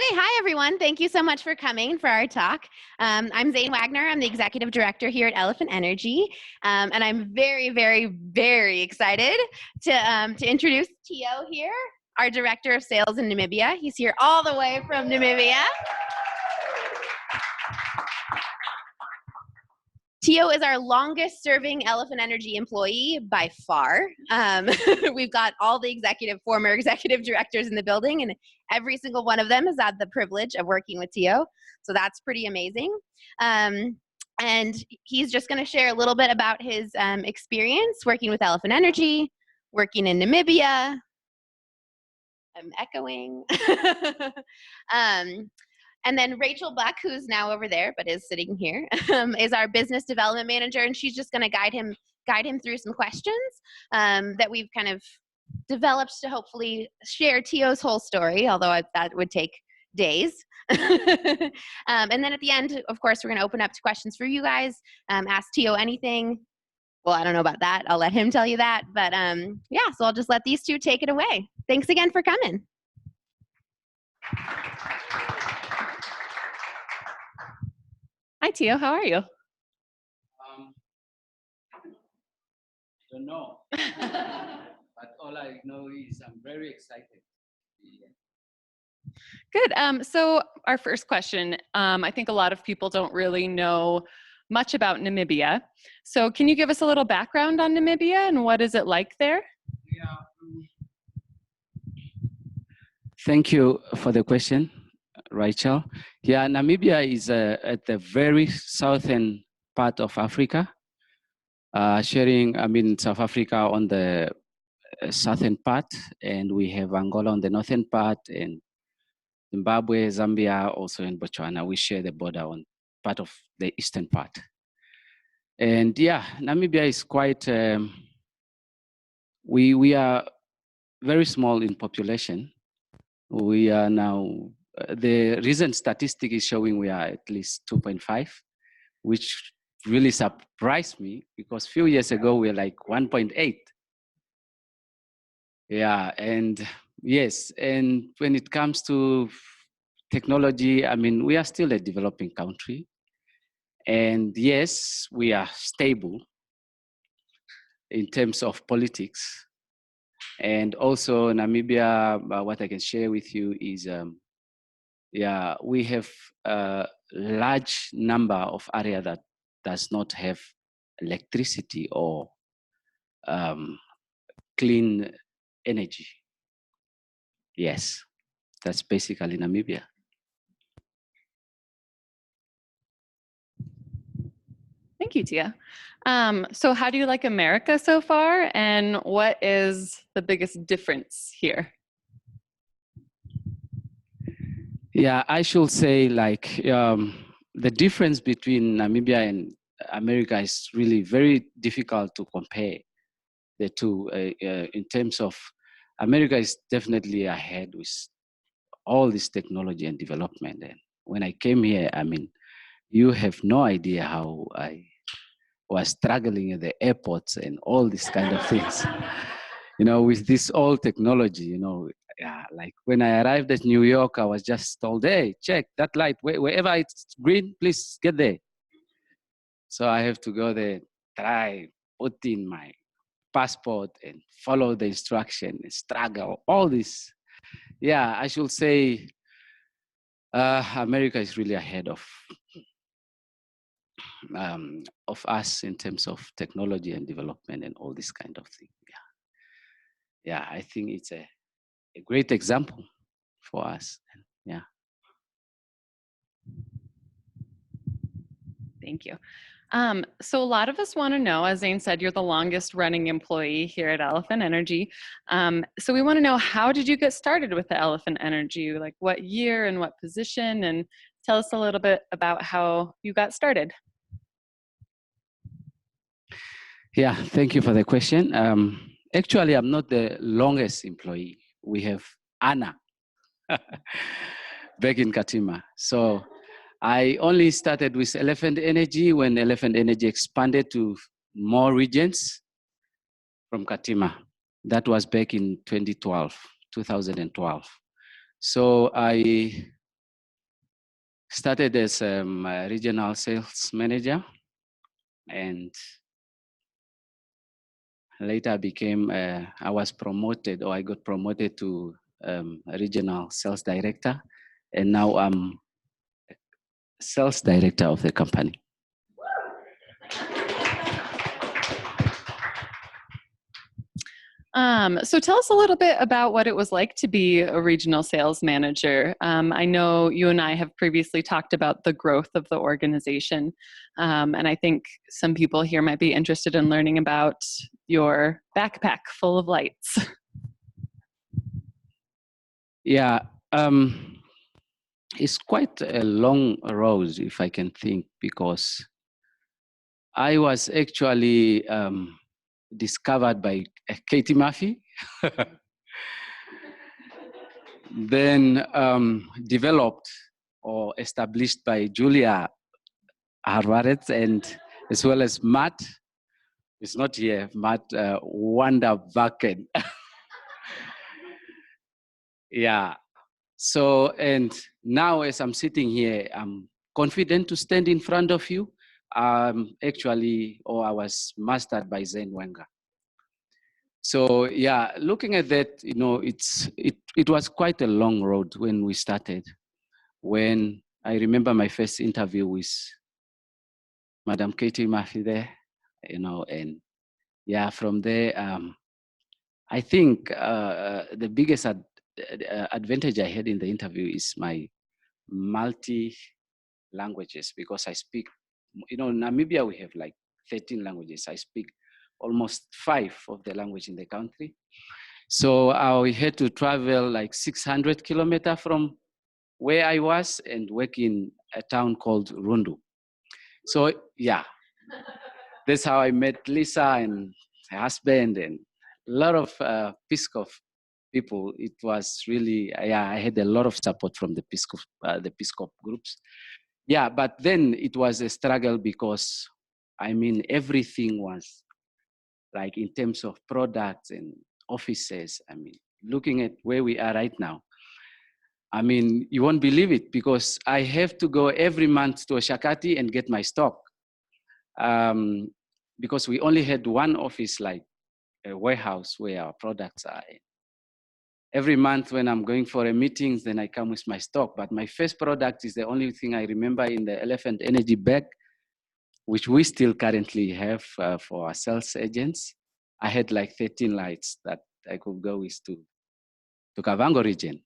Okay, hi everyone. Thank you so much for coming for our talk. I'm Zane Wagner. I'm the Executive Director here at Elephant Energy, and I'm very, very, very excited to introduce Theo here, our Director of Sales in Namibia. He's here all the way from Namibia. Theo is our longest serving Elephant Energy employee by far. We've got all the former executive directors in the building, and every single one of them has had the privilege of working with Theo. So that's pretty amazing. And he's just gonna share a little bit about his experience working with Elephant Energy, working in Namibia. I'm echoing. And then Rachel Buck, who's now over there but is sitting here, is our business development manager, and she's just going to guide him through some questions that we've kind of developed to hopefully share Theo's whole story, although that would take days. And then at the end, of course, we're going to open up to questions for you guys. Ask Theo anything. Well, I don't know about that. I'll let him tell you that. But yeah, so I'll just let these two take it away. Thanks again for coming. Hi, Theo. How are you? I don't know. But all I know is I'm very excited. Good. So our first question, I think a lot of people don't really know much about Namibia. So can you give us a little background on Namibia and what is it like there? Yeah. Thank you for the question, Rachel. Yeah, Namibia is at the very southern part of Africa, sharing, South Africa on the southern part, and we have Angola on the northern part, and Zimbabwe, Zambia, also in Botswana. We share the border on part of the eastern part. And yeah, Namibia is quite, we are very small in population. We are now, the recent statistic is showing we are at least 2.5, which really surprised me because a few years ago we were like 1.8. Yeah, and yes, and when it comes to technology, we are still a developing country. And yes, we are stable in terms of politics. And also Namibia, what I can share with you is, yeah, we have a large number of area that does not have electricity or clean energy. Yes, that's basically Namibia. Thank you, Tia. So how do you like America so far, and what is the biggest difference here? Yeah, I should say the difference between Namibia and America is really very difficult to compare the two in terms of America is definitely ahead with all this technology and development. And when I came here, you have no idea how I was struggling at the airports and all these kind of things. With this old technology, yeah, like when I arrived at New York, I was just told, hey, check that light, wherever it's green, please get there. So I have to go there, put in my passport and follow the instruction, struggle, all this. Yeah, I should say America is really ahead of us in terms of technology and development and all this kind of thing. Yeah, I think it's a great example for us. Yeah. Thank you. So a lot of us want to know, as Zane said, you're the longest running employee here at Elephant Energy. So we want to know, how did you get started with the Elephant Energy? Like what year and what position? And tell us a little bit about how you got started. Yeah, thank you for the question. Actually, I'm not the longest employee. We have Anna back in Katima. So I only started with Elephant Energy when Elephant Energy expanded to more regions from Katima. That was back in 2012. So I started as a regional sales manager, and later I was promoted, or I got promoted to a regional sales director, and now I'm sales director of the company. So tell us a little bit about what it was like to be a regional sales manager. I know you and I have previously talked about the growth of the organization, and I think some people here might be interested in learning about your backpack full of lights. Yeah, it's quite a long road, if I can think, because I was actually discovered by Katie Murphy, then developed or established by Julia Harvaret, and as well as Matt. It's not here, Matt Wanderbakken. Yeah. So, and now as I'm sitting here, I'm confident to stand in front of you. Actually, I was mastered by Zen Wenger. So yeah, looking at that, it was quite a long road when we started. When I remember my first interview with Madam Katie Murphy there, and yeah, from there, I think the biggest advantage I had in the interview is my multi languages, because I speak, in Namibia we have like 13 languages. I speak almost 5 of the language in the country. So I had to travel like 600 kilometers from where I was and work in a town called Rundu. So yeah, that's how I met Lisa and her husband and a lot of PISCOF people. It was really, I had a lot of support from the PISCOF groups. Yeah, but then it was a struggle because, everything was like in terms of products and offices. Looking at where we are right now, you won't believe it, because I have to go every month to Shakati and get my stock. Because we only had one office, like a warehouse where our products are. Every month when I'm going for a meeting, then I come with my stock. But my first product is the only thing I remember in the Elephant Energy bag, which we still currently have for our sales agents. I had like 13 lights that I could go with to Kavango region.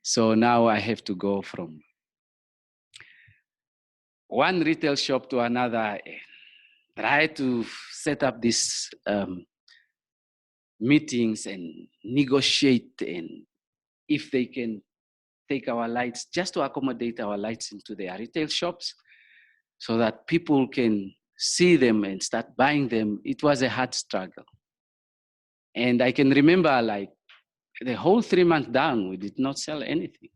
So now I have to go from one retail shop to another, try to set up these meetings and negotiate, and if they can take our lights, just to accommodate our lights into their retail shops so that people can see them and start buying them. It was a hard struggle. And I can remember, like, the whole 3 months down, we did not sell anything.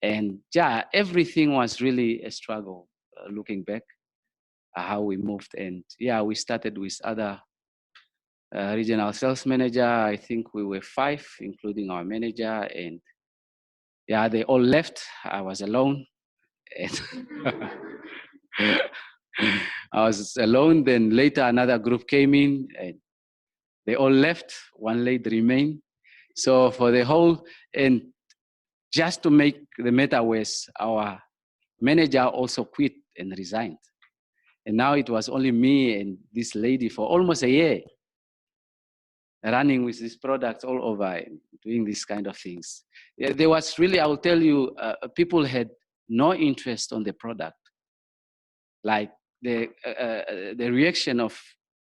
And yeah, everything was really a struggle, looking back, how we moved. And yeah, we started with other regional sales manager. I think we were 5, including our manager. And yeah, they all left. I was alone. And I was alone. Then later another group came in and they all left. One lady remained. So for the whole, and just to make the matter worse, our manager also quit and resigned. And now it was only me and this lady for almost a year, running with these products all over and doing these kind of things. There was really, I will tell you, people had no interest on the product. Like the reaction of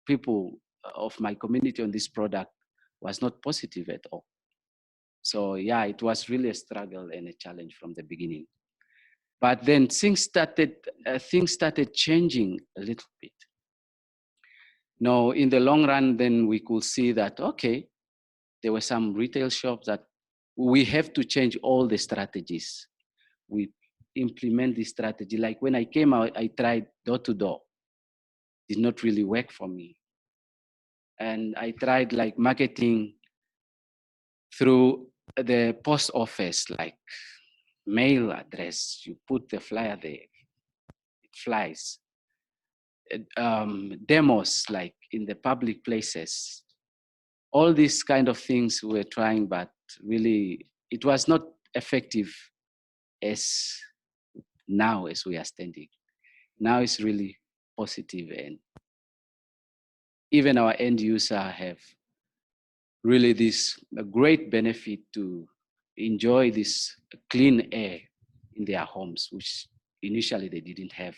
people of my community on this product was not positive at all. So yeah, it was really a struggle and a challenge from the beginning. But then things started changing a little bit. Now, in the long run, then we could see that, okay, there were some retail shops that we have to change all the strategies. We implement this strategy. Like when I came out, I tried door to door. Did not really work for me. And I tried like marketing through the post office, like mail address, you put the flyer there, it flies. Demos like in the public places, all these kind of things we're trying, but really it was not effective as now as we are standing. Now it's really positive, and even our end user have really this a great benefit to enjoy this clean air in their homes, which initially they didn't have.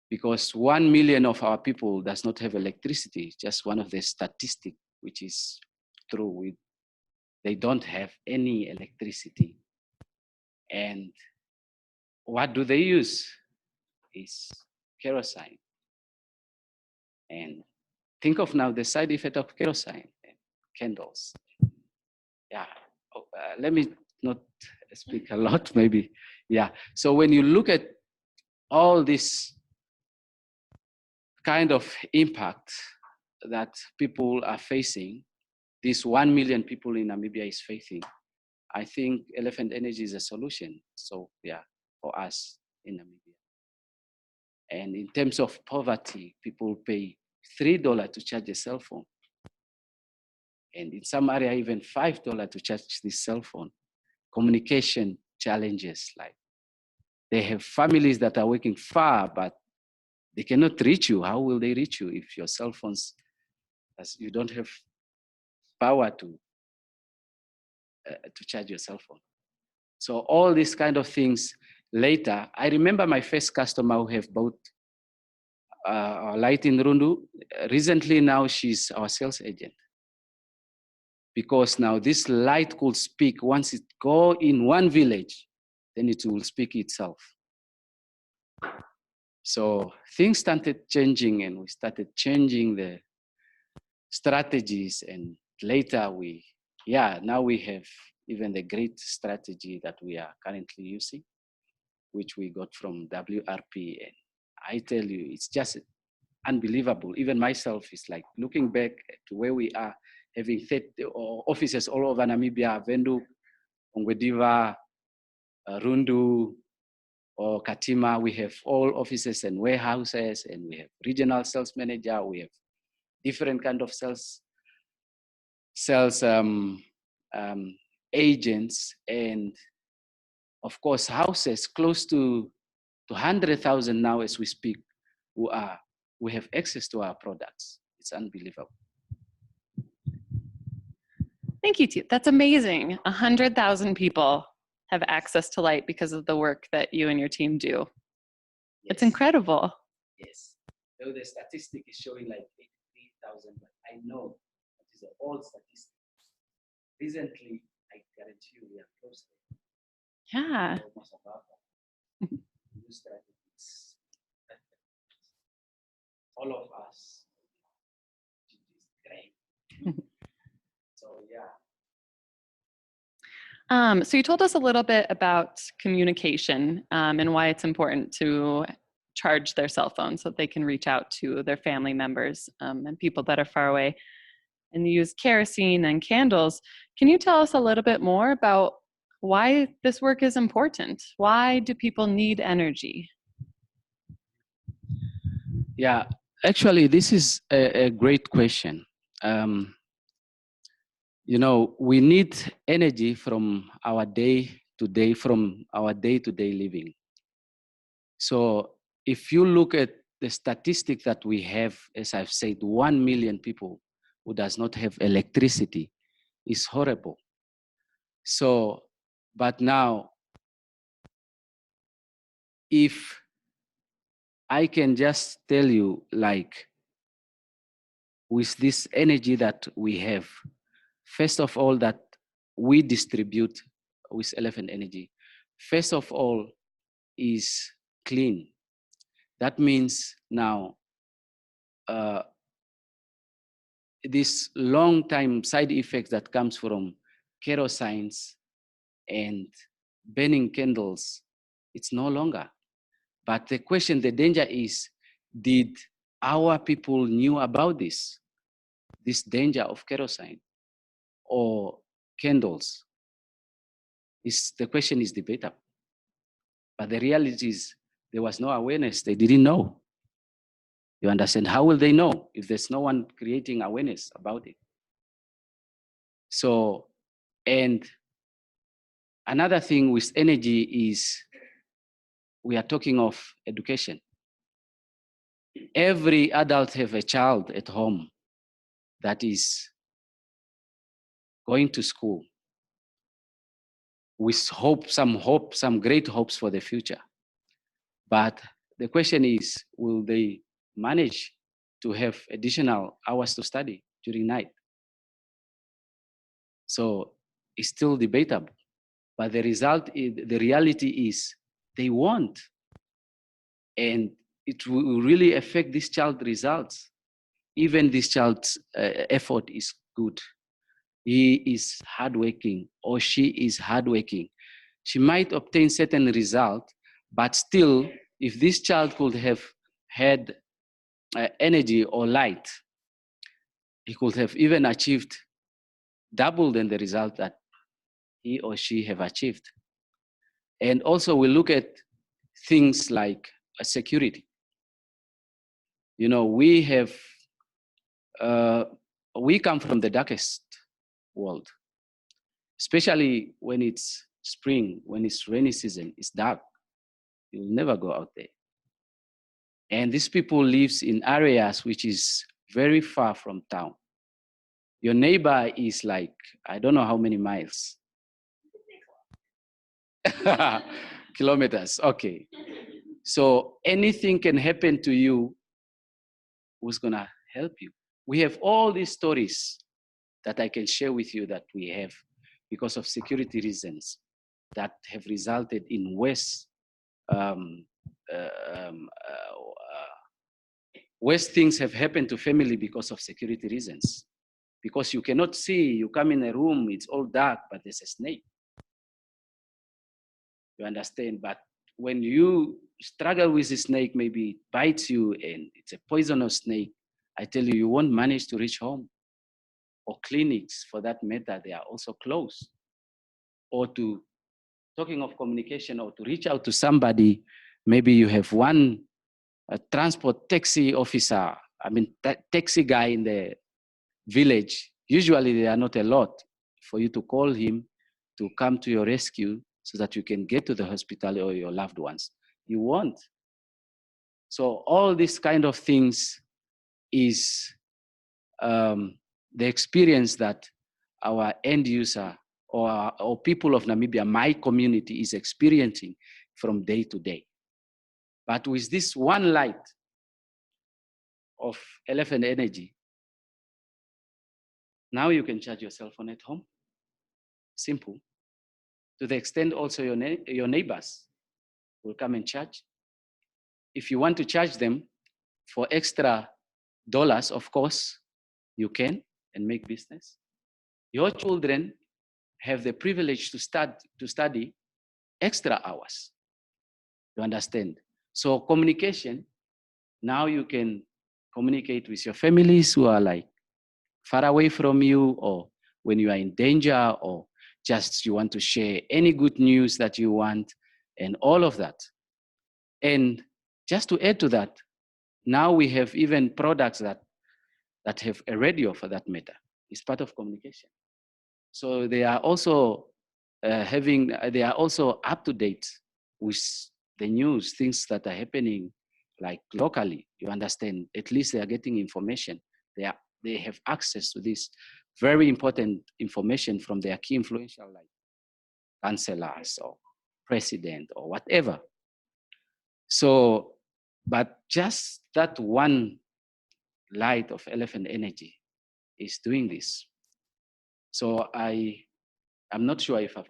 Because 1 million of our people does not have electricity, just one of the statistics, which is true. They don't have any electricity. And what do they use? Is kerosene. And think of now the side effect of kerosene and candles. Yeah, let me not speak a lot, maybe. Yeah, so when you look at all this kind of impact that people are facing, these 1 million people in Namibia is facing, I think elephant energy is a solution. So yeah, for us in Namibia. And in terms of poverty, people pay $3 to charge a cell phone. And in some area, even $5 to charge this cell phone. Communication challenges, like they have families that are working far, but they cannot reach you. How will they reach you if your cell phones, as you don't have power to charge your cell phone? So all these kind of things later, I remember my first customer who have bought a light in Rundu. Recently now she's our sales agent. Because now this light could speak, once it go in one village, then it will speak itself. So things started changing, and we started changing the strategies, and later now we have even the great strategy that we are currently using, which we got from WRP. And I tell you, it's just unbelievable. Even myself is like looking back to where we are, having 30 offices all over Namibia, Vendu, Ongwediva, Rundu, or Katima. We have all offices and warehouses, and we have regional sales manager. We have different kind of sales agents, and of course houses close to 100,000 now as we speak, who have access to our products. It's unbelievable. Thank you, Theo. That's amazing. 100,000 people have access to light because of the work that you and your team do. Yes. It's incredible. Yes. Though the statistic is showing like 83,000, but I know that is an old statistic. Recently, I guarantee you we are close to it. Yeah. Almost above that. New strategies. All of us. It is great. So yeah. So you told us a little bit about communication and why it's important to charge their cell phone so that they can reach out to their family members and people that are far away, and you use kerosene and candles. Can you tell us a little bit more about why this work is important? Why do people need energy? Yeah, actually, this is a great question. You know, we need energy from our day-to-day living. So if you look at the statistic that we have, as I've said, 1 million people who does not have electricity is horrible. So, but now, if I can just tell you, like, with this energy that we have, first of all, that we distribute with elephant energy, first of all, is clean. That means now, this long time side effects that comes from kerosenes and burning candles, it's no longer. But the question, the danger is, did our people knew about this danger of kerosene or candles? The question is debatable. But the reality is there was no awareness. They didn't know. You understand? How will they know if there's no one creating awareness about it? So, and another thing with energy is we are talking of education. Every adult have a child at home that is going to school with hope, some great hopes for the future. But the question is, will they manage to have additional hours to study during night? So it's still debatable. But the reality is they won't. And it will really affect this child's results. Even this child's effort is good. He is hardworking or she is hardworking. She might obtain certain result, but still, if this child could have had energy or light, he could have even achieved double than the result that he or she have achieved. And also we look at things like security. You know, we come from the darkest world, especially when it's spring, when it's rainy season, it's dark. You'll never go out there. And these people lives in areas which is very far from town. Your neighbor is like, I don't know how many miles. Kilometers, okay. So anything can happen to you. Who's gonna help you? We have all these stories that I can share with you that we have because of security reasons that have resulted in worse things have happened to family because of security reasons. Because you cannot see, you come in a room, it's all dark, but there's a snake. You understand? But when you struggle with the snake, maybe it bites you and it's a poisonous snake, I tell you, you won't manage to reach home. Or clinics, for that matter, they are also closed. Or talking of communication, or to reach out to somebody, maybe you have one transport taxi officer, taxi guy in the village. Usually there are not a lot for you to call him to come to your rescue so that you can get to the hospital or your loved ones. You won't. So all these kind of things is the experience that our end user or people of Namibia, my community, is experiencing from day to day. But with this one light of elephant energy, now you can charge your cell phone at home. Simple. To the extent also your neighbors will come and charge. If you want to charge them for extra dollars, of course, you can and make business. Your children have the privilege to study extra hours. You understand? So communication, now you can communicate with your families who are like far away from you, or when you are in danger, or just you want to share any good news that you want, and all of that. And just to add to that, now we have even products that have a radio, for that matter. It's part of communication. So they are also they are also up to date with the news, things that are happening like locally. You understand? At least they are getting information. They have access to this very important information from their key influential, like councillors or president or whatever. So, but just that one light of elephant energy is doing this. So I'm not sure if I've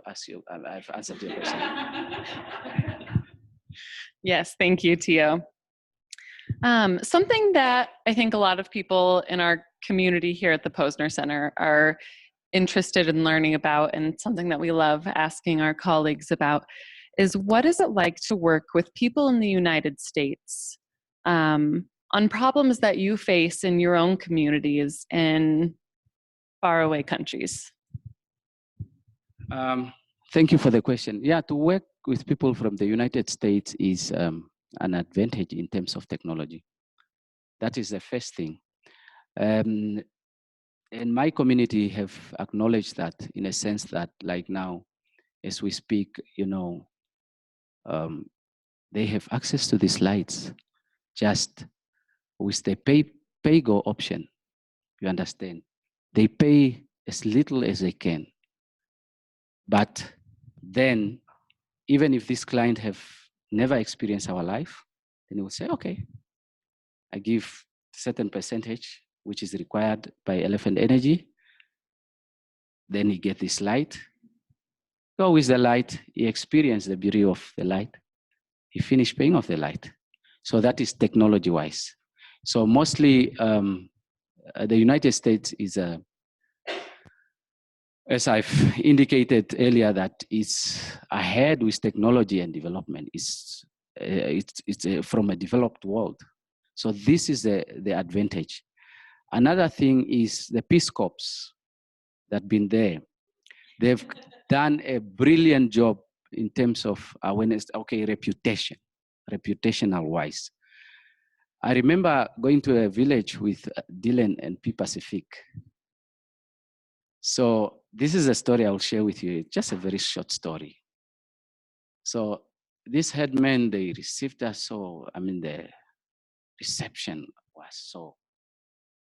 answered your question. Yes, thank you, Theo. Something that I think a lot of people in our community here at the Posner Center are interested in learning about, and something that we love asking our colleagues about, is what is it like to work with people in the United States on problems that you face in your own communities in faraway countries? Thank you for the question. Yeah, to work with people from the United States is an advantage in terms of technology. That is the first thing. And my community have acknowledged that in a sense that like now, as we speak, you know, they have access to these lights just with the pay-go option, you understand? They pay as little as they can. But then, even if this client have never experienced our life, then he will say, okay, I give certain percentage, which is required by Elephant Energy. Then he get this light. Go with the light, he experienced the beauty of the light. He finished paying off the light. So that is technology-wise. So mostly the United States is as I've indicated earlier, that is ahead with technology and development. It's from a developed world. So this is the advantage. Another thing is the Peace Corps that been there. They've done a brilliant job in terms of awareness, okay, reputation, reputational wise. I remember going to a village with Dylan and P Pacific. So this is a story I'll share with you, just a very short story. So these headmen, they received us so, I mean, the reception was so,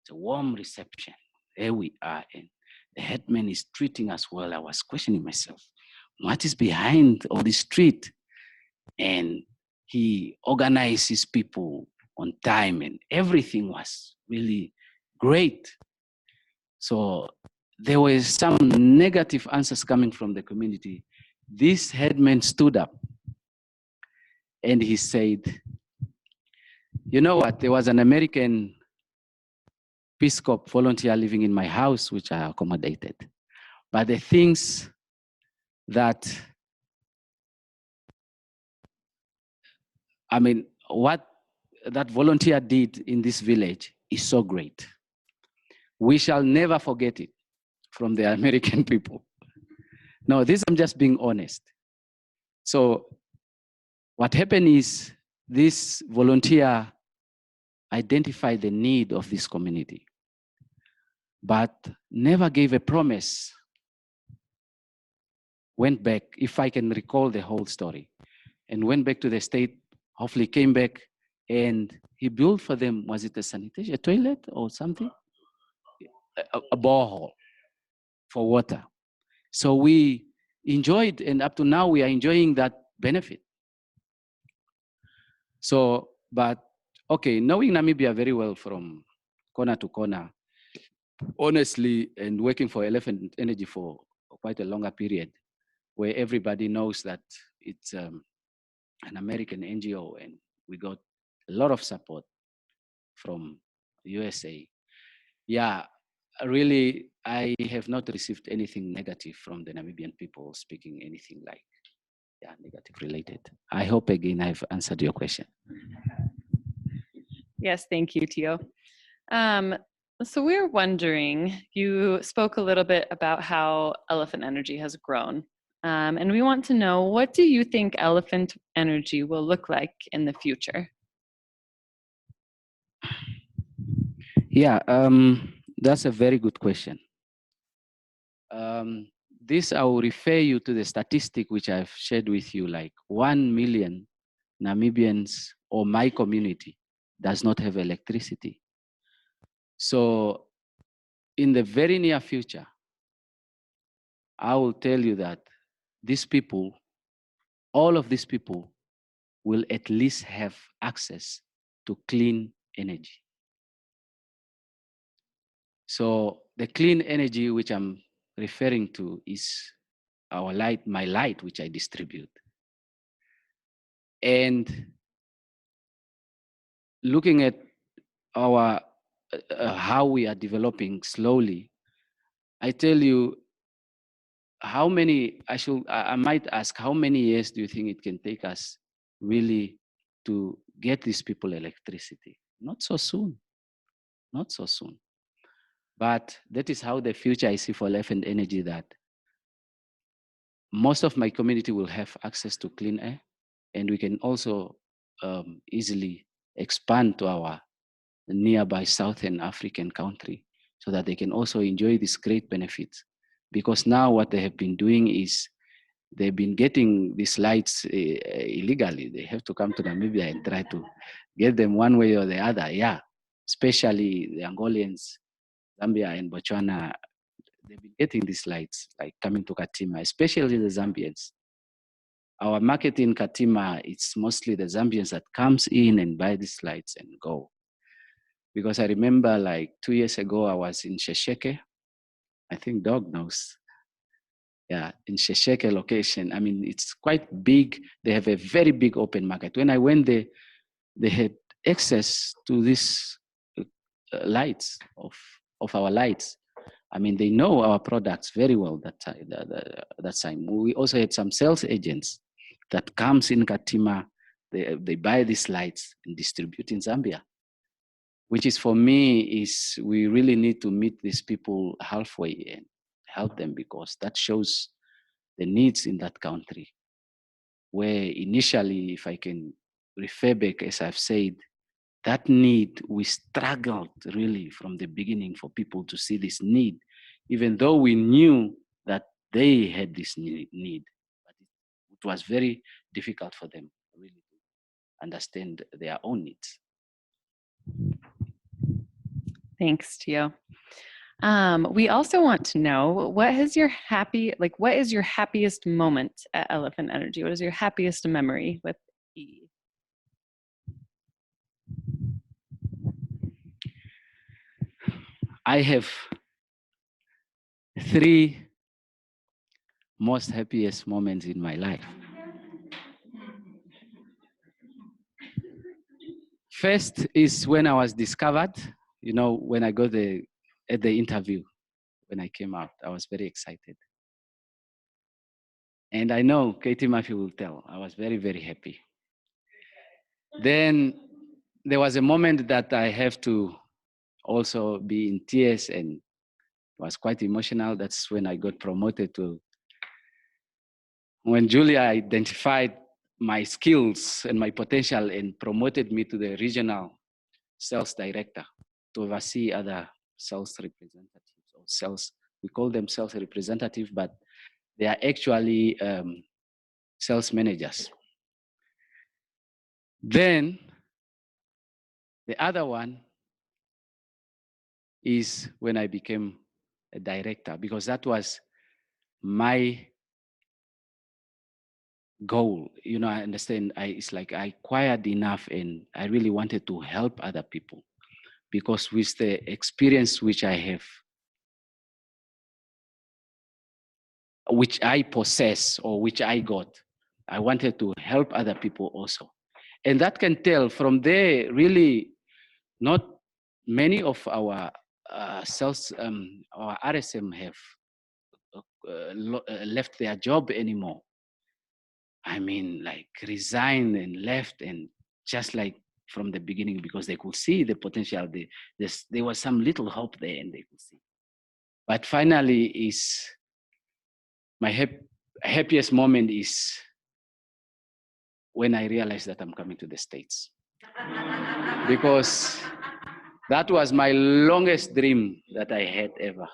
it's a warm reception. There we are, and the headman is treating us well. I was questioning myself, what is behind all this street? And he organized his people on time, and everything was really great. So there were some negative answers coming from the community. This headman stood up and he said, you know what, there was an American Peace Corps volunteer living in my house, which I accommodated. But the things that, I mean, what that volunteer did in this village is so great. We shall never forget it from the American people. No, this I'm just being honest. So what happened is this volunteer identified the need of this community, but never gave a promise. Went back, if I can recall the whole story, and went back to the state, hopefully came back, and he built for them, was it a sanitation, a toilet or something? A borehole for water. So we enjoyed, and up to now we are enjoying that benefit. So, but okay, knowing Namibia very well from corner to corner, honestly, and working for Elephant Energy for quite a longer period, where everybody knows that it's an American NGO, and we got a lot of support from USA. Yeah, really, I have not received anything negative from the Namibian people speaking anything like, yeah, negative related. I hope again I've answered your question. Yes, thank you, Theo. So we're wondering, you spoke a little bit about how Elephant Energy has grown. And we want to know, what do you think Elephant Energy will look like in the future? Yeah, that's a very good question. This, I will refer you to the statistic which I've shared with you, like 1 million Namibians, or my community, does not have electricity. So in the very near future, I will tell you that these people, all of these people, will at least have access to clean energy. So the clean energy which I'm referring to is our light, my light, which I distribute. And looking at our how we are developing slowly, I tell you, how many, I might ask, how many years do you think it can take us really to get these people electricity? Not so soon, not so soon. But that is how the future I see for Elephant Energy, that most of my community will have access to clean air, and we can also easily expand to our nearby Southern African country so that they can also enjoy these great benefits. Because now what they have been doing is they've been getting these lights illegally. They have to come to Namibia and try to get them one way or the other. Yeah, especially the Angolians, Zambia and Botswana, they've been getting these lights, like coming to Katima, especially the Zambians. Our market in Katima, it's mostly the Zambians that comes in and buy these lights and go. Because I remember like 2 years ago, I was in Shesheke. I think Dog knows. Yeah, in Shesheke location. I mean, it's quite big. They have a very big open market. When I went there, they had access to these lights of our lights. I mean, they know our products very well that time. We also had some sales agents that comes in Katima. They buy these lights and distribute in Zambia, which is for me is we really need to meet these people halfway and help them, because that shows the needs in that country. Where initially, if I can refer back, as I've said, that need, we struggled really from the beginning for people to see this need, even though we knew that they had this need. But it was very difficult for them really to understand their own needs. Thanks, Theo. We also want to know, what is your happiest moment at Elephant Energy? What is your happiest memory with E? I have 3 most happiest moments in my life. First is when I was discovered, you know, when I got at the interview, when I came out, I was very excited. And I know Katie Murphy will tell, I was very, very happy. Then there was a moment that I have to also be in tears, and it was quite emotional. That's when I got promoted to, when Julia identified my skills and my potential and promoted me to the regional sales director to oversee other sales representatives or sales. We call them sales representatives, but they are actually sales managers. Then the other one is when I became a director, because that was my goal. You know, I understand. It's like I acquired enough, and I really wanted to help other people, because with the experience which I have, which I possess or which I got, I wanted to help other people also. And that can tell from there, really, not many of our sales, our RSM have left their job anymore. I mean, like resigned and left, and just like from the beginning, because they could see the potential. There was some little hope there, and they could see. But finally, is my happiest moment is when I realized that I'm coming to the States. Because that was my longest dream that I had ever.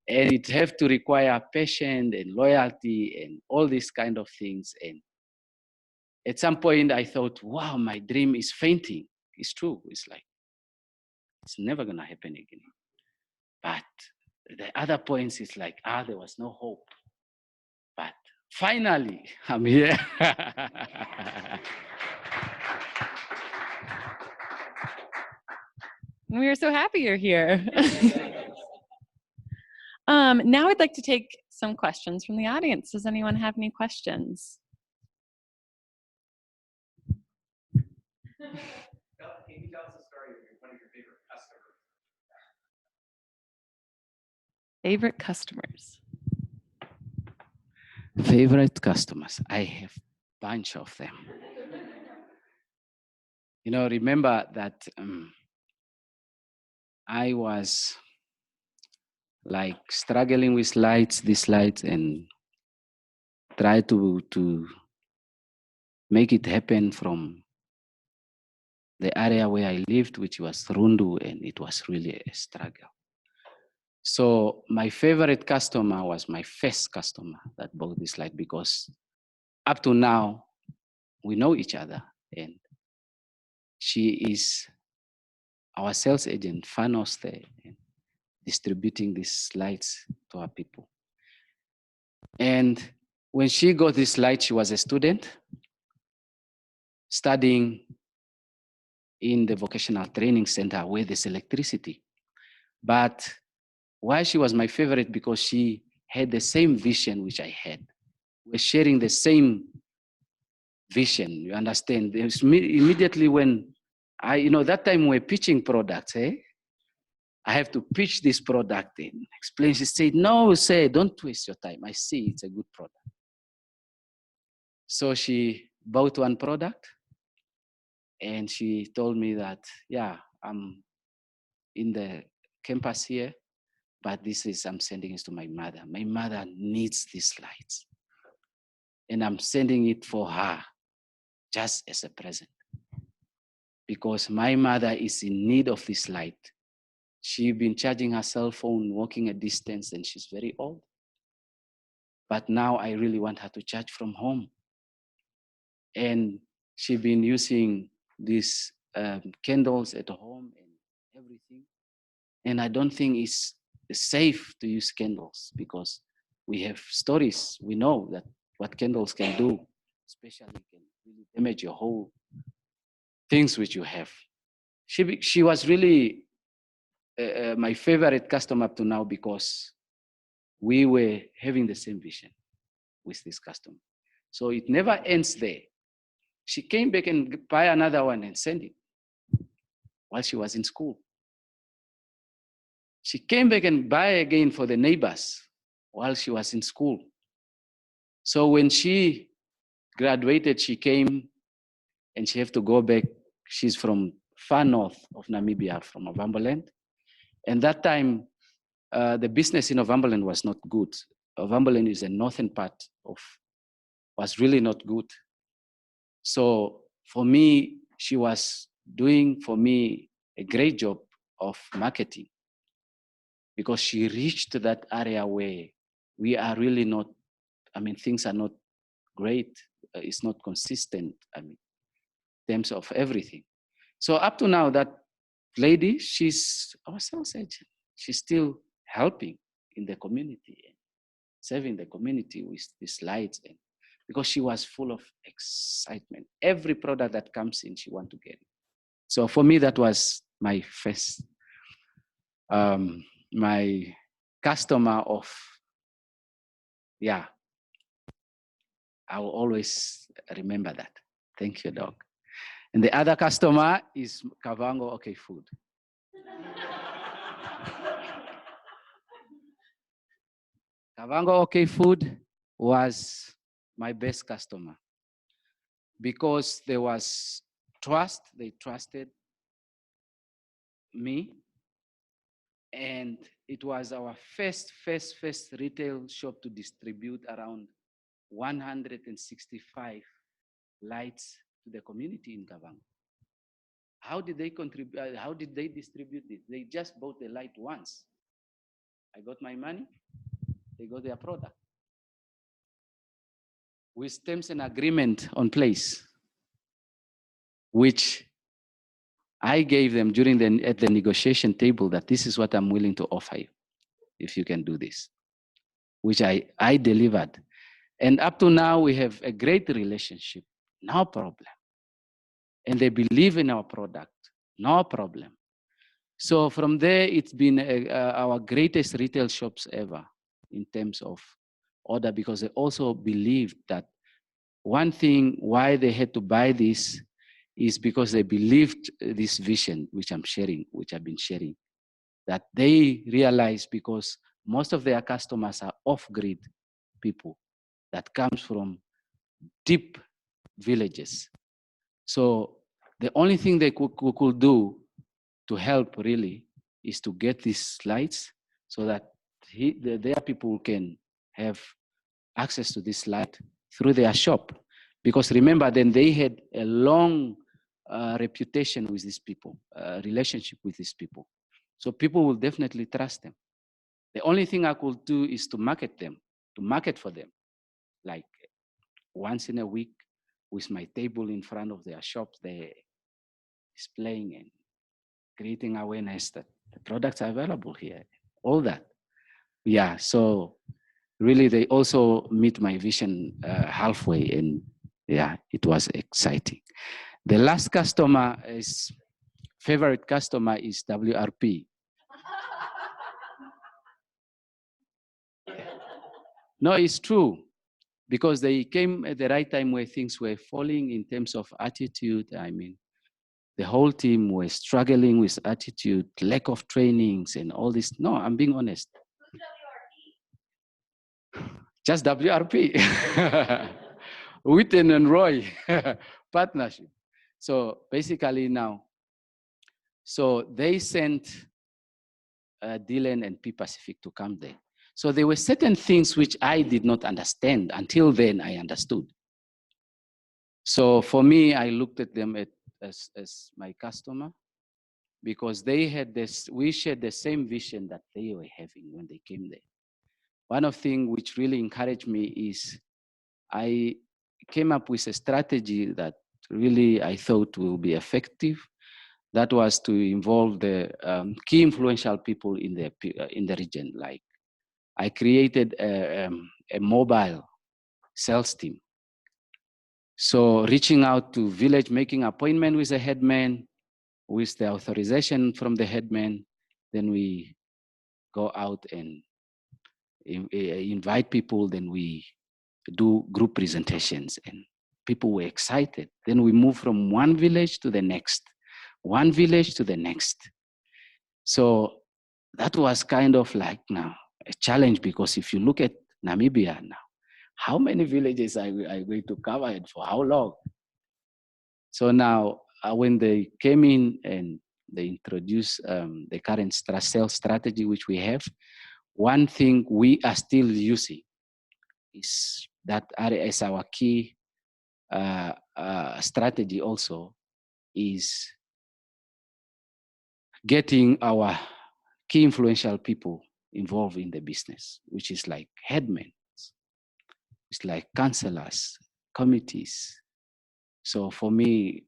And it have to require patience and loyalty and all these kind of things. And at some point I thought, wow, my dream is fainting. It's true. It's like, it's never gonna happen again. But the other points is like, there was no hope. But finally, I'm here. We are so happy you're here. Now I'd like to take some questions from the audience. Does anyone have any questions? Can you tell us a story of one of your favorite customers? Favorite customers? Favorite customers? I have a bunch of them. You know, remember that I was like struggling with these lights, and tried to make it happen from the area where I lived, which was Rundu, and it was really a struggle. So my favorite customer was my first customer that bought this light, because up to now, we know each other, and she is our sales agent, Fanoste, and distributing these lights to our people. And when she got this light, she was a student studying in the vocational training center where there's electricity. But why she was my favorite, because she had the same vision which I had. We're sharing the same vision, you understand? Immediately when that time we're pitching products, I have to pitch this product and explain. She said, no, don't waste your time. I see it's a good product. So she bought one product and she told me that, yeah, I'm in the campus here, but I'm sending it to my mother. My mother needs these lights. And I'm sending it for her just as a present. Because my mother is in need of this light. She's been charging her cell phone, walking a distance, and she's very old. But now I really want her to charge from home. And she's been using these candles at home and everything. And I don't think it's safe to use candles, because we have stories. We know that what candles can do, especially can really damage your whole things which you have. She was really my favorite customer up to now, because we were having the same vision with this customer. So it never ends there. She came back and buy another one and send it while she was in school. She came back and buy again for the neighbors while she was in school. So when she graduated, she came and she have to go back. She's from far north of Namibia, from Ovamboland. And that time, the business in Ovamboland was not good. Ovamboland is the northern part was really not good. So for me, she was doing for me a great job of marketing, because she reached that area where we are really not, things are not great. It's not consistent, in terms of everything. So up to now, that lady, she's our sales agent. She's still helping in the community and serving the community with these lights, and because she was full of excitement. Every product that comes in, she wants to get it. So for me, that was my first, my customer of, I will always remember that. Thank you, Doc. And the other customer is Kavango OK Food. Kavango OK Food was my best customer, because there was trust. They trusted me, and it was our first retail shop to distribute around 165 lights to the community in Kavango. How did they contribute? How did they distribute it? They just bought the light once. I got my money, they got their product. With terms and agreement on place, which I gave them at the negotiation table, that this is what I'm willing to offer you, if you can do this, which I delivered. And up to now, we have a great relationship, no problem. And they believe in our product, no problem. So from there, it's been our greatest retail shops ever in terms of order, because they also believed that one thing why they had to buy this is because they believed this vision, which I'm sharing, which I've been sharing, that they realize, because most of their customers are off-grid people that comes from deep villages. So the only thing they could do to help really is to get these lights, so that their people can have access to this light through their shop. Because remember, then they had a long reputation with these people, relationship with these people. So people will definitely trust them. The only thing I could do is to market them, to market for them. Like once in a week with my table in front of their shops, they're displaying and creating awareness that the products are available here, all that. Yeah, so really they also meet my vision halfway, and yeah, it was exciting. The last customer is, favorite customer is WRP. No, it's true, because they came at the right time where things were falling in terms of attitude. I mean, the whole team was struggling with attitude, lack of trainings and all this. No, I'm being honest. Just WRP. Witten and Roy partnership. So basically now, so they sent Dylan and P Pacific to come there. So there were certain things which I did not understand. Until then, I understood. So for me, I looked at them as my customer, because they had this, we shared the same vision that they were having when they came there. One of the things which really encouraged me is I came up with a strategy that really I thought will be effective. That was to involve the key influential people in the region. Like I created a mobile sales team. So reaching out to village, making appointment with the headman, with the authorization from the headman, then we go out and invite people, then we do group presentations, and people were excited. Then we move from one village to the next, one village to the next. So that was kind of like now a challenge, because if you look at Namibia now, how many villages are we going to cover and for how long? So now when they came in and they introduced the current sales strategy which we have, one thing we are still using is that as our key strategy also is getting our key influential people involved in the business, which is like headmen, it's like councillors, committees. So for me,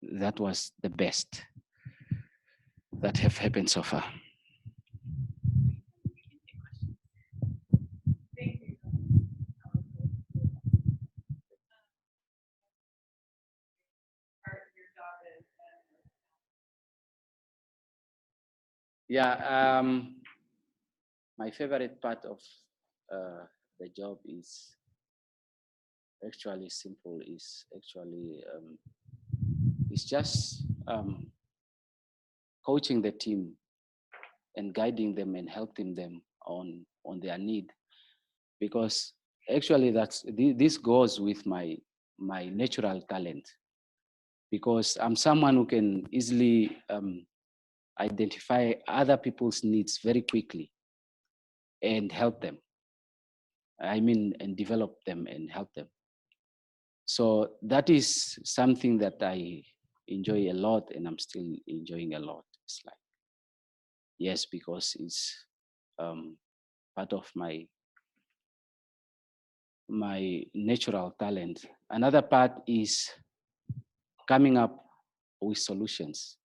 that was the best that have happened so far. Yeah, my favorite part of the job is actually simple. Is actually it's just coaching the team and guiding them and helping them on their need, because actually this goes with my natural talent, because I'm someone who can easily identify other people's needs very quickly and help them. I mean, and develop them and help them. So that is something that I enjoy a lot, and I'm still enjoying a lot. It's like, yes, because it's part of my natural talent. Another part is coming up with solutions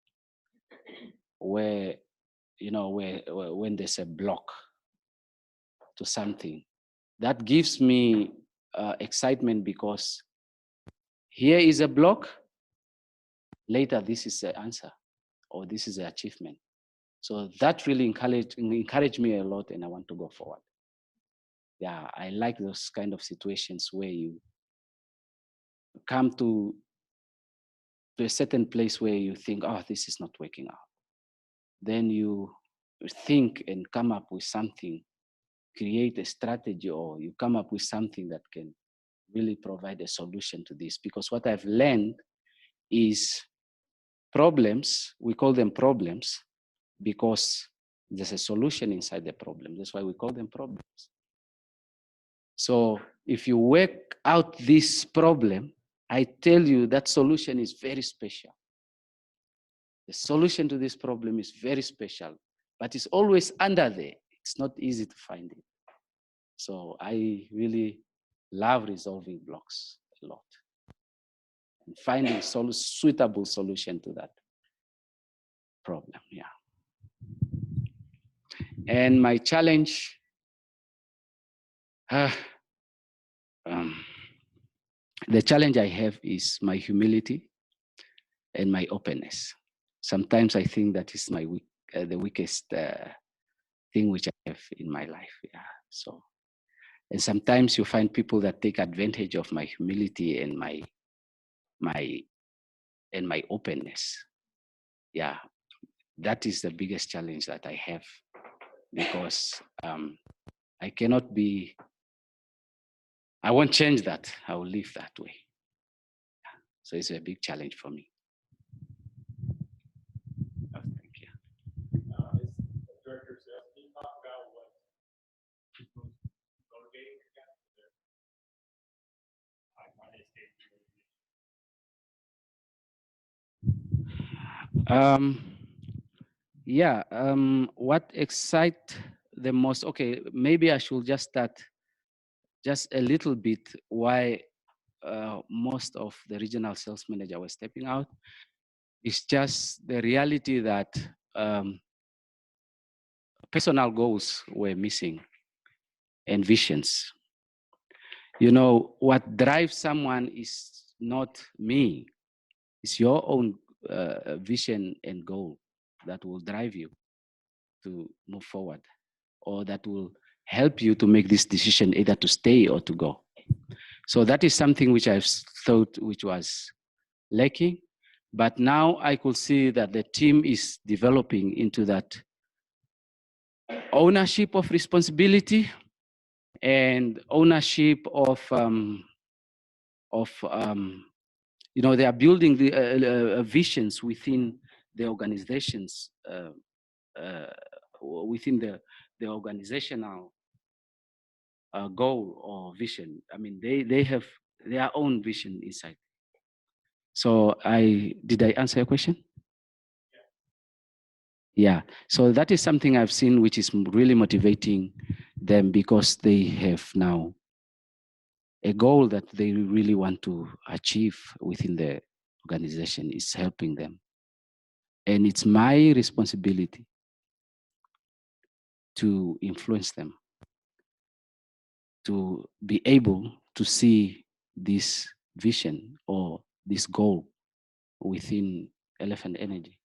where, you know, when there's a block to something, that gives me excitement, because here is a block, later this is the answer, or this is the achievement. So that really encouraged me a lot, and I want to go forward. Yeah, I like those kind of situations where you come to a certain place where you think, oh, this is not working out. Then you think and come up with something, create a strategy, or you come up with something that can really provide a solution to this. Because what I've learned is problems, we call them problems because there's a solution inside the problem. That's why we call them problems. So if you work out this problem, I tell you that solution is very special. The solution to this problem is very special, but it's always under there. It's not easy to find it. So I really love resolving blocks a lot and finding suitable solution to that problem. Yeah. And my challenge, the challenge I have is my humility and my openness. Sometimes I think that is my the weakest thing which I have in my life. Yeah. So, and sometimes you find people that take advantage of my humility and my openness. Yeah, that is the biggest challenge that I have, because I cannot be. I won't change that. I will live that way. Yeah. So it's a big challenge for me. Oh, thank you. As the director of sales, can you talk about what people's motivating for that? Yeah, what excites the most? Okay, maybe I should just start just a little bit why most of the regional sales manager were stepping out. It's just the reality that personal goals were missing and visions. You know, what drives someone is not me, it's your own vision and goal that will drive you to move forward, or that will help you to make this decision either to stay or to go. So that is something which I've thought which was lacking, but now I could see that the team is developing into that ownership of responsibility and ownership of you know, they are building the visions within the organizations, within the organizational goal or vision. I mean, they have their own vision inside. So did I answer your question? Yeah. So that is something I've seen which is really motivating them, because they have now a goal that they really want to achieve within the organization. Is helping them. And it's my responsibility to influence them to be able to see this vision or this goal within Elephant Energy.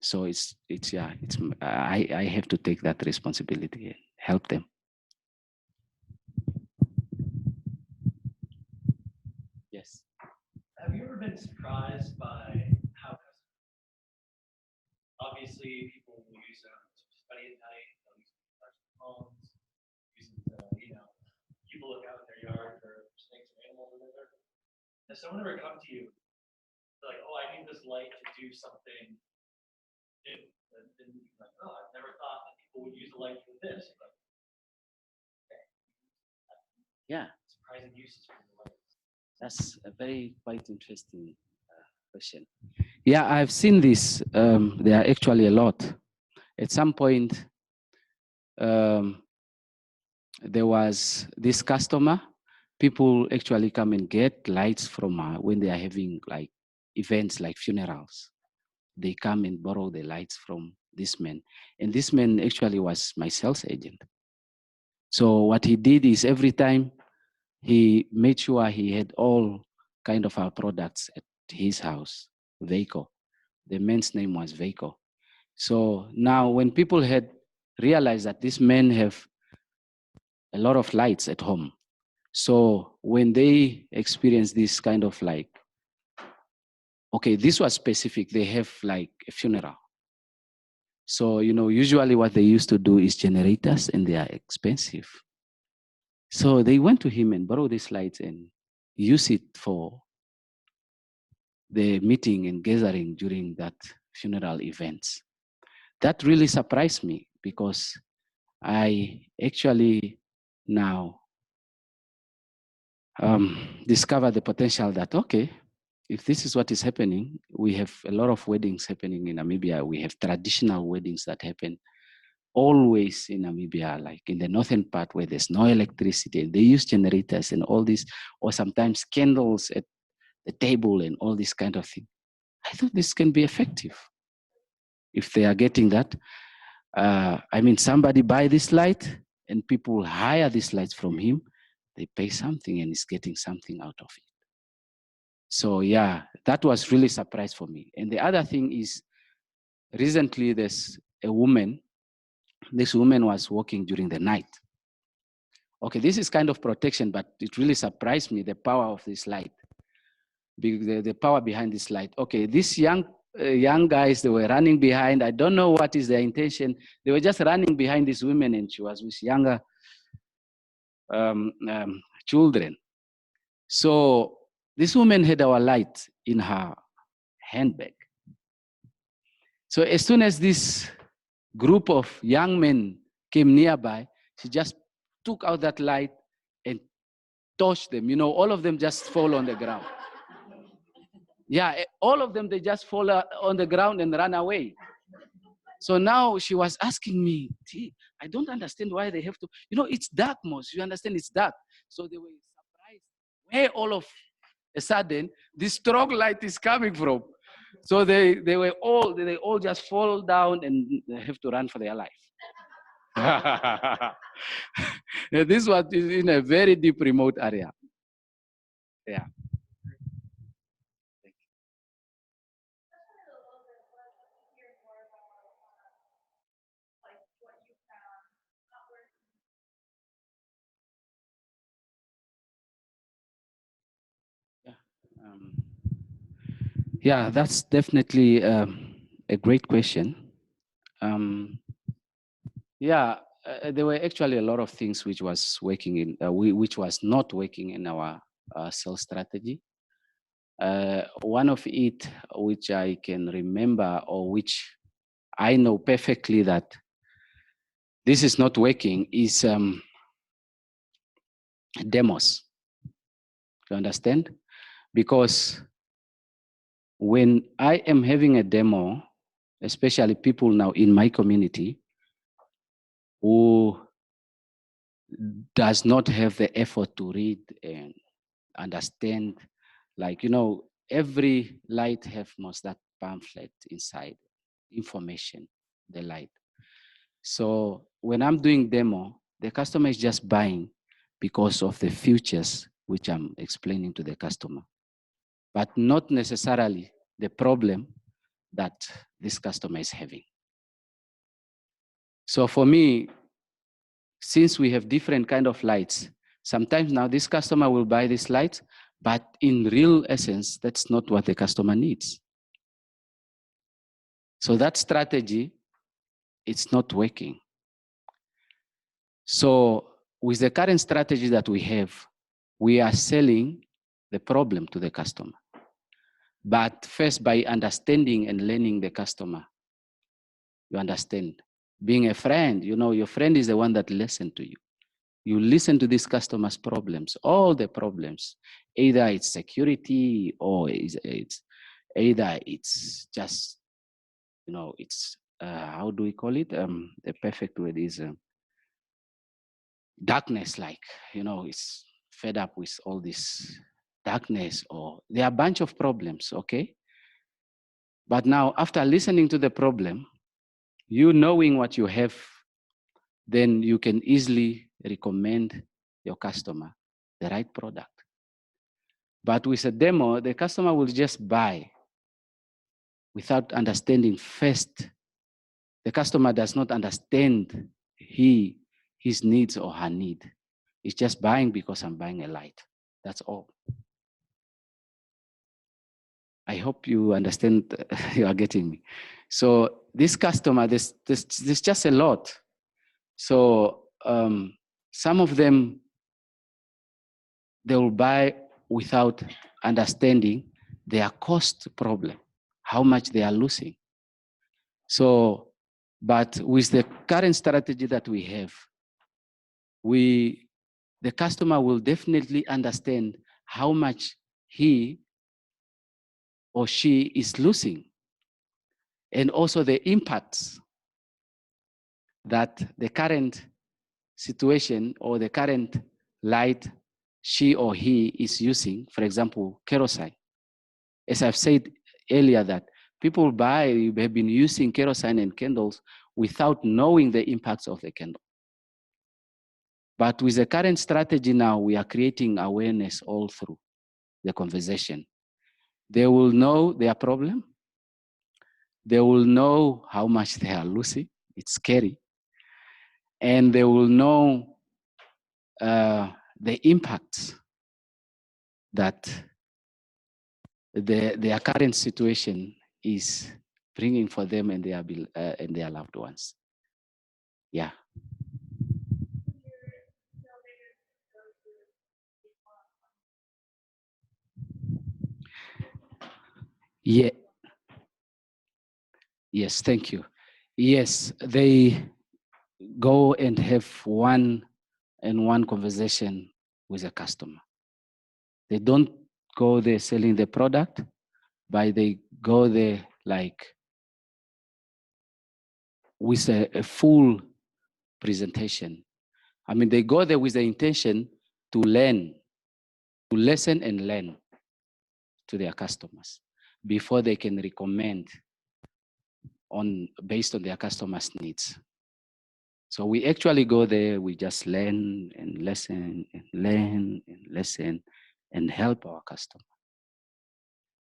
So I have to take that responsibility and help them. Yes. Have you ever been surprised by how obviously people will use them to study at night, they'll use them to charge their phones, use them to, people look out in their yard for snakes or animals or whatever. Has someone ever come to you like, oh, I need this light to do something new? And then you're like, oh, I've never thought that people would use a light for this. But, okay. Yeah. Surprising uses for the light. That's a very quite interesting question. Yeah, I've seen this. There are actually a lot. At some point, there was this customer. People actually come and get lights from when they are having like events like funerals. They come and borrow the lights from this man. And this man actually was my sales agent. So what he did is every time he made sure he had all kind of our products at his house, Veiko. The man's name was Veiko. So now when people had realized that these men have a lot of lights at home, so when they experience this kind of like, okay, this was specific, they have like a funeral. So, you know, usually what they used to do is generators, and they are expensive. So they went to him and borrowed these lights and use it for the meeting and gathering during that funeral events. That really surprised me, because I actually now discovered the potential that, okay, if this is what is happening, we have a lot of weddings happening in Namibia. We have traditional weddings that happen always in Namibia, like in the northern part where there's no electricity. They use generators and all this, or sometimes candles at the table and all this kind of thing. I thought this can be effective if they are getting that. I mean, somebody buy this light and people hire these lights from him. They pay something and he's getting something out of it. So yeah, that was really a surprise for me. And the other thing is, recently there's a woman. This woman was working during the night. Okay, this is kind of protection, but it really surprised me, the power of this light. The power behind this light. Okay, these young guys, they were running behind. I don't know what is their intention. They were just running behind this woman, and she was with younger children. So this woman had our light in her handbag. So as soon as this group of young men came nearby, she just took out that light and touched them. You know, all of them just fall on the ground. Yeah, all of them, they just fall on the ground and run away. So now she was asking me, I don't understand why they have to, you know, it's dark, Mos. You understand it's dark. So they were surprised where all of a sudden this strong light is coming from. So they all just fall down and they have to run for their life. This was in a very deep remote area. Yeah. Yeah, that's definitely a great question. There were actually a lot of things which was working in, which was not working in our sales strategy. One of it, which I can remember, or which I know perfectly that this is not working, is demos. You understand? Because when I am having a demo, especially people now in my community who does not have the effort to read and understand, like, you know, every light have most that pamphlet inside, information, the light. So when I'm doing demo, the customer is just buying because of the features which I'm explaining to the customer, but not necessarily the problem that this customer is having. So for me, since we have different kind of lights, sometimes now this customer will buy this light, but in real essence, that's not what the customer needs. So that strategy, it's not working. So with the current strategy that we have, we are selling the problem to the customer. But first, by understanding and learning the customer, you understand. Being a friend, you know, your friend is the one that listens to you. You listen to this customer's problems, all the problems. Either it's security, or it's either it's just, you know, it's, how do we call it? The perfect word is darkness, like, you know, it's fed up with all this darkness, or there are a bunch of problems, okay? But now, after listening to the problem, you knowing what you have, then you can easily recommend your customer the right product. But with a demo, the customer will just buy without understanding first. The customer does not understand his needs or her need. It's just buying because I'm buying a light. That's all. I hope you understand, you are getting me. So this customer, there's just a lot. So some of them, they will buy without understanding their cost problem, how much they are losing. So, but with the current strategy that we have, we the customer will definitely understand how much he or she is losing, and also the impacts that the current situation or the current light she or he is using, for example, kerosene. As I've said earlier, that people have been using kerosene and candles without knowing the impacts of the candle. But with the current strategy now, we are creating awareness all through the conversation. They will know their problem. They will know how much they are losing. It's scary. And they will know the impacts that their current situation is bringing for them and their loved ones. Yeah. Yeah. Yes, thank you. Yes, they go and have one-on-one conversation with a customer. They don't go there selling the product, but they go there like with a full presentation. I mean, they go there with the intention to learn, to listen and learn to their customers before they can recommend based on their customers' needs. So we actually go there, we just learn and listen and learn and listen and help our customer.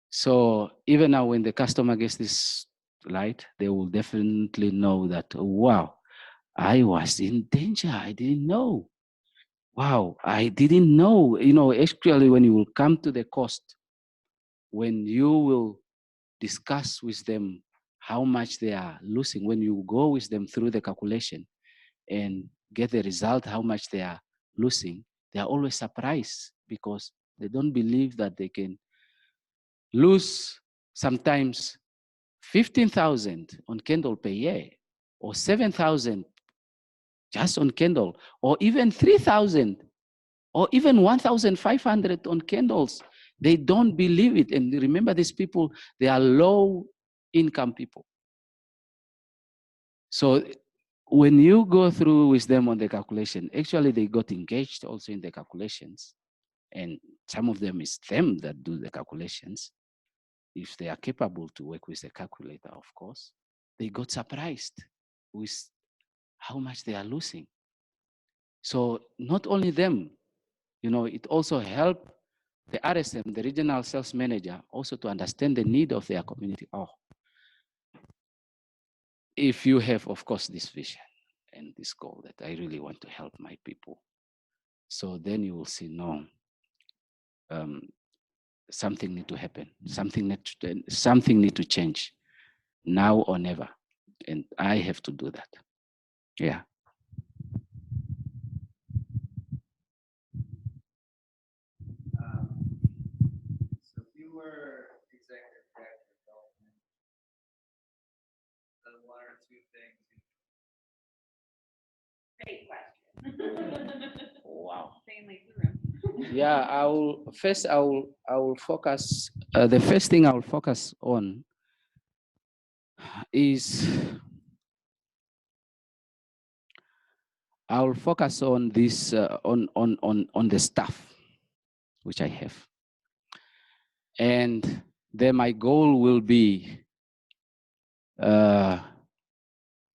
So even now when the customer gets this light, they will definitely know that, wow, I was in danger, I didn't know. Wow, I didn't know. You know, actually when you will come to the cost, when you will discuss with them how much they are losing, when you go with them through the calculation and get the result, how much they are losing, they are always surprised because they don't believe that they can lose sometimes 15,000 on candle per year, or 7,000 just on candle, or even 3,000, or even 1,500 on candles. They don't believe it. And remember, these people, they are low income people. So when you go through with them on the calculation, actually they got engaged also in the calculations. And some of them is them that do the calculations. If they are capable to work with the calculator, of course, they got surprised with how much they are losing. So not only them, you know, it also helped the RSM, the regional sales manager, also to understand the need of their community. Oh, if you have, of course, this vision and this goal that I really want to help my people, so then you will see, no, something need to happen, something need to change now or never, and I have to do that. Yeah. So if you were executive director of development, the one or two things. Great question. Wow. Insanely through. Yeah, I will focus. The first thing I will focus on is I will focus on this on the staff which I have, and then my goal will be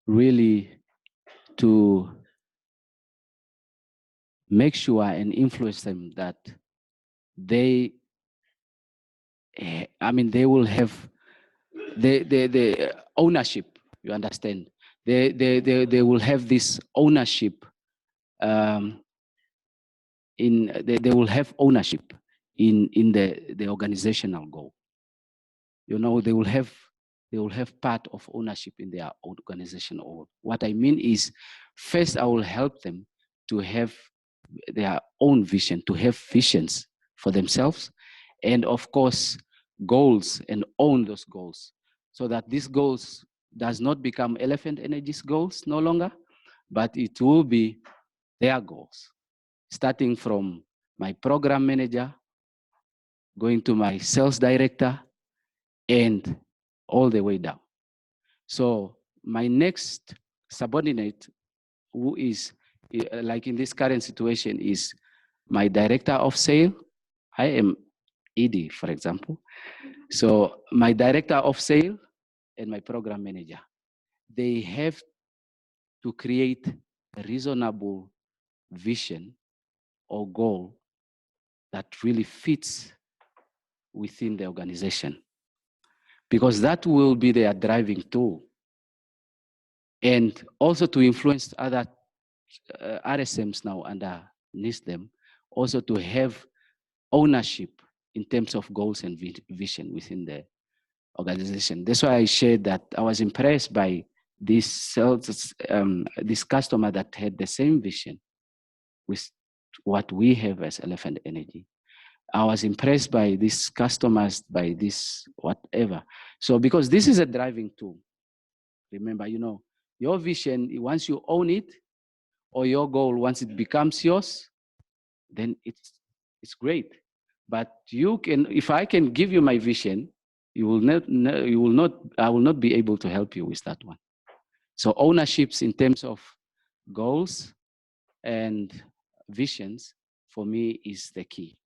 really to make sure and influence them that they, I mean, they will have the ownership. You understand? They will have this ownership. They will have ownership in the organizational goal. You know, they will have part of ownership in their organizational goal. What I mean is, first I will help them to have their own vision, to have visions for themselves, and of course goals, and own those goals, so that these goals does not become Elephant Energy's goals no longer, but it will be their goals. starting from my program manager, going to my sales director, and all the way down. So my next subordinate, who is like in this current situation, is my director of sale. I am ED, for example. So my director of sale and my program manager, they have to create a reasonable vision or goal that really fits within the organization, because that will be their driving tool. And also to influence other RSMs now underneath them, also to have ownership in terms of goals and vision within the organization. That's why I shared that I was impressed by this customer that had the same vision with what we have as Elephant Energy. I was impressed by these customers, by this whatever. So because this is a driving tool, remember, your vision, once you own it, or your goal, once it becomes yours, then it's great. But you can, if I can give you my vision, I will not be able to help you with that one. So ownerships in terms of goals and visions, for me, is the key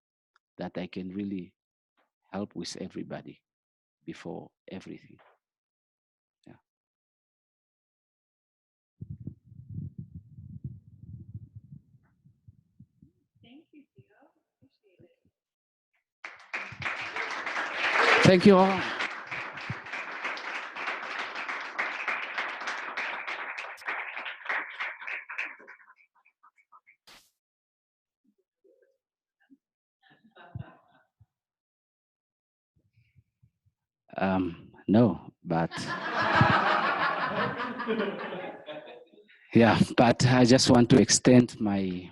that I can really help with everybody before everything. Yeah. Thank you, Theo. Appreciate it. Thank you all. No, but yeah, but I just want to extend my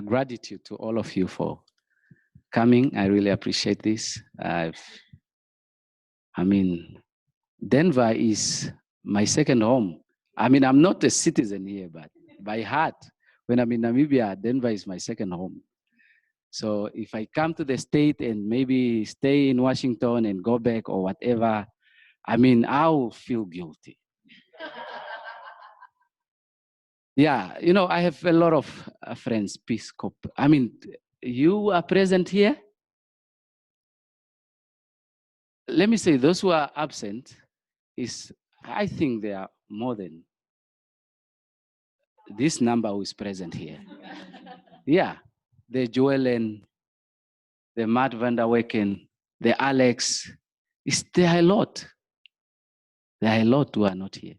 gratitude to all of you for coming. I really appreciate this. Denver is my second home. I'm not a citizen here, but by heart, when I'm in Namibia, Denver is my second home. So if I come to the state and maybe stay in Washington and go back or whatever, I'll feel guilty. Yeah, I have a lot of friends, Peace Corps. You are present here. Let me say, those who are absent, I think there are more than this number who is present here. Yeah, the Joellen, the Matt van der Wecken, the Alex, there are a lot. There are a lot who are not here.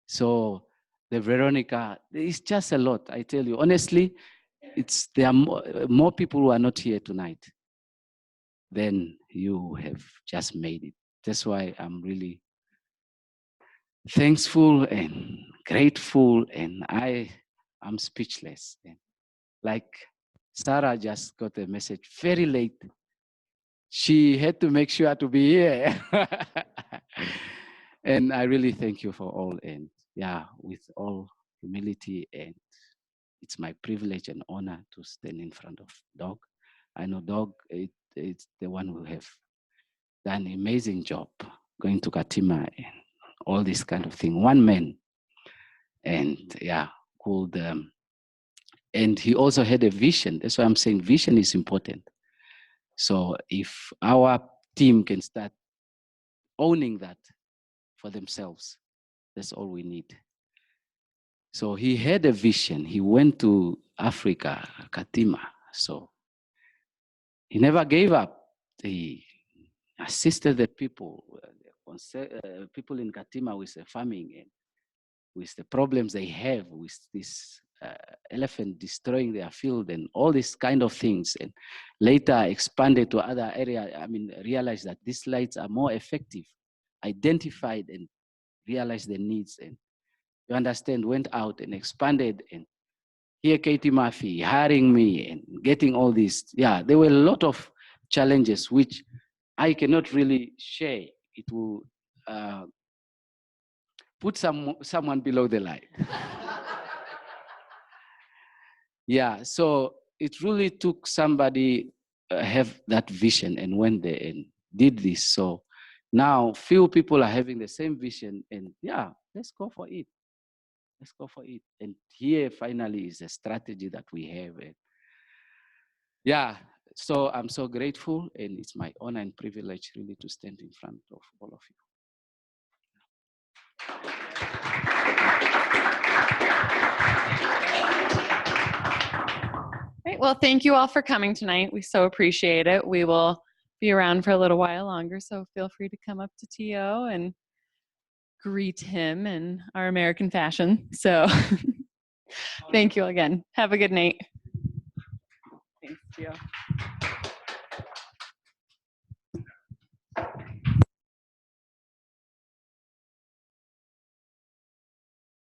So the Veronica, it's just a lot, I tell you. Honestly, there are more people who are not here tonight than you have just made it. That's why I'm really thankful and grateful, and I'm speechless. And like Sarah just got a message very late. She had to make sure to be here. And I really thank you for all. And yeah, with all humility, and it's my privilege and honor to stand in front of Dog. I know Dog, it's the one who have done an amazing job going to Katima and all this kind of thing. One man. And yeah, called, and he also had a vision. That's why I'm saying vision is important. So if our team can start owning that for themselves, that's all we need. So he had a vision. He went to Africa, Katima. So he never gave up. He assisted the people in Katima with the farming and with the problems they have with this elephant destroying their field and all these kind of things. And later expanded to other areas. Realized that these lights are more effective, identified and realized the needs. And you understand, went out and expanded. And here Katie Murphy hiring me and getting all this. Yeah, there were a lot of challenges which I cannot really share. It will put someone below the line. Yeah, so it really took somebody have that vision and went there and did this. So now few people are having the same vision, and yeah, let's go for it. Let's go for it. And here finally is a strategy that we have. And yeah, so I'm so grateful, and it's my honor and privilege really to stand in front of all of you. Great. Well, thank you all for coming tonight. We so appreciate it. We will be around for a little while longer, so feel free to come up to Theo and greet him in our American fashion. So thank you again. Have a good night. Thanks, Theo.